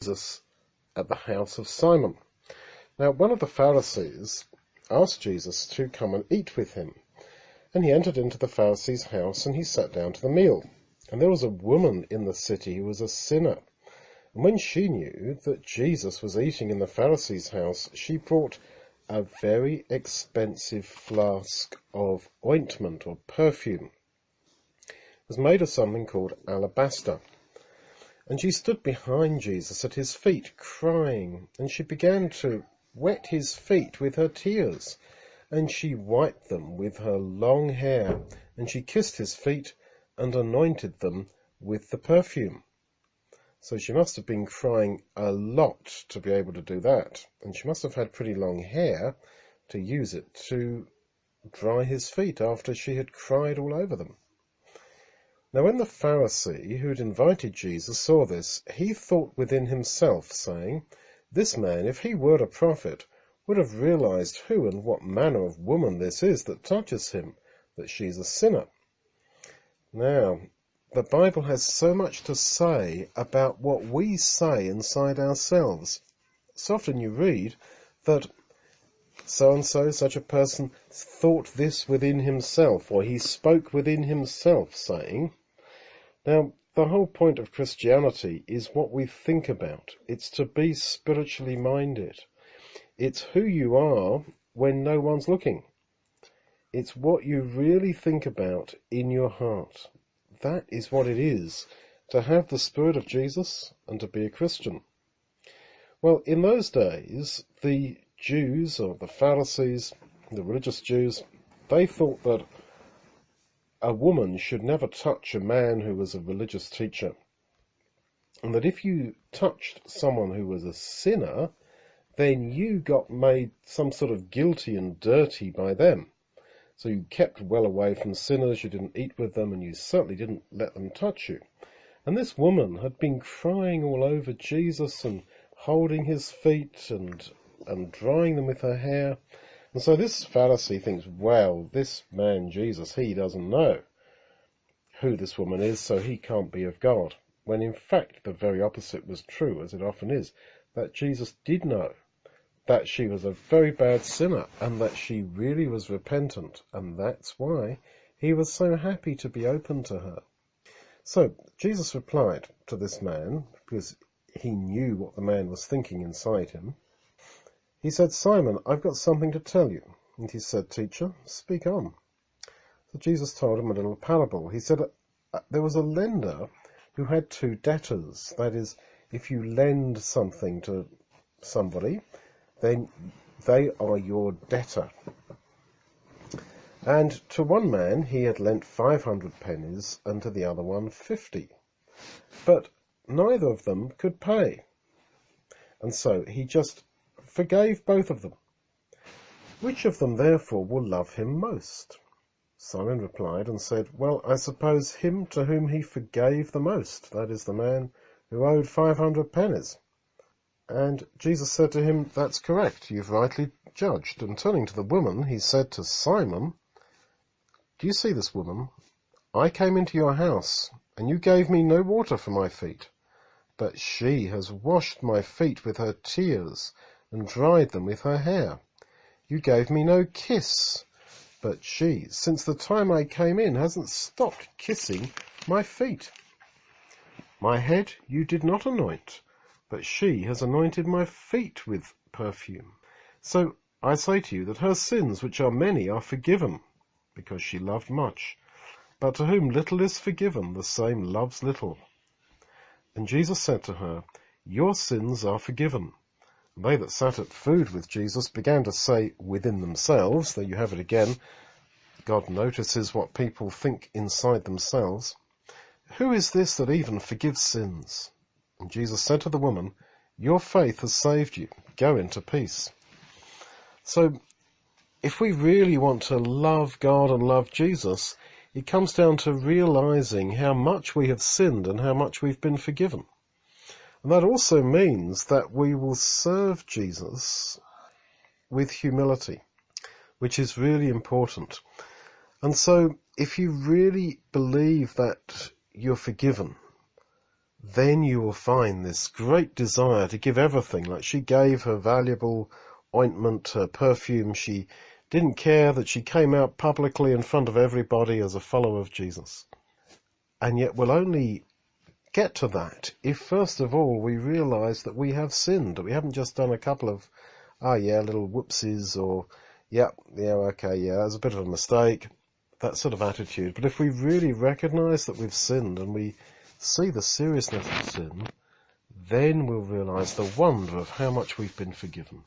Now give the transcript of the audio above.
Jesus at the house of Simon. Now, one of the Pharisees asked Jesus to come and eat with him. And he entered into the Pharisee's house, and he sat down to the meal. And there was a woman in the city who was a sinner. And when she knew that Jesus was eating in the Pharisee's house, she brought a very expensive flask of ointment or perfume. It was made of something called alabaster. And she stood behind Jesus at his feet, crying, and she began to wet his feet with her tears, and she wiped them with her long hair, and she kissed his feet and anointed them with the perfume. So she must have been crying a lot to be able to do that, and she must have had pretty long hair to use it to dry his feet after she had cried all over them. Now when the Pharisee who had invited Jesus saw this, he thought within himself, saying, "This man, if he were a prophet, would have realized who and what manner of woman this is that touches him, that she is a sinner." Now, the Bible has so much to say about what we say inside ourselves. So often you read that so-and-so, such a person, thought this within himself, or he spoke within himself, saying. Now, the whole point of Christianity is what we think about. It's to be spiritually minded. It's who you are when no one's looking. It's what you really think about in your heart. That is what it is to have the Spirit of Jesus and to be a Christian. Well, in those days, the Jews, or the Pharisees, the religious Jews, they thought that a woman should never touch a man who was a religious teacher, and that if you touched someone who was a sinner, then you got made some sort of guilty and dirty by them. So you kept well away from sinners, you didn't eat with them, and you certainly didn't let them touch you. And this woman had been crying all over Jesus and holding his feet and drying them with her hair. And so this Pharisee thinks, well, this man Jesus, he doesn't know who this woman is, so he can't be of God. When in fact the very opposite was true, as it often is, that Jesus did know that she was a very bad sinner and that she really was repentant, and that's why he was so happy to be open to her. So Jesus replied to this man, because he knew what the man was thinking inside him. He said, "Simon, I've got something to tell you." And he said, "Teacher, speak on." So Jesus told him a little parable. He said, there was a lender who had two debtors. That is, if you lend something to somebody, then they are your debtor. And to one man he had lent 500 pennies, and to the other one 50. But neither of them could pay. And so he just forgave both of them. "Which of them, therefore, will love him most?" Simon replied and said, "Well, I suppose him to whom he forgave the most, that is, the man who owed 500 pennies. And Jesus said to him, "That's correct, you've rightly judged." And turning to the woman, he said to Simon, "Do you see this woman? I came into your house, and you gave me no water for my feet, but she has washed my feet with her tears and dried them with her hair. You gave me no kiss, but she, since the time I came in, hasn't stopped kissing my feet. My head you did not anoint, but she has anointed my feet with perfume. So I say to you that her sins, which are many, are forgiven, because she loved much. But to whom little is forgiven, the same loves little." And Jesus said to her, "Your sins are forgiven." And they that sat at food with Jesus began to say within themselves, there you have it again, God notices what people think inside themselves, "Who is this that even forgives sins?" And Jesus said to the woman, "Your faith has saved you. Go into peace." So, if we really want to love God and love Jesus, it comes down to realizing how much we have sinned and how much we've been forgiven. And that also means that we will serve Jesus with humility, which is really important. And so if you really believe that you're forgiven, then you will find this great desire to give everything. Like she gave her valuable ointment, her perfume. She didn't care that she came out publicly in front of everybody as a follower of Jesus. And yet we'll only get to that if first of all we realize that we have sinned, that we haven't just done a couple of, little whoopsies, or, okay, that was a bit of a mistake, that sort of attitude. But if we really recognize that we've sinned and we see the seriousness of sin, then we'll realize the wonder of how much we've been forgiven.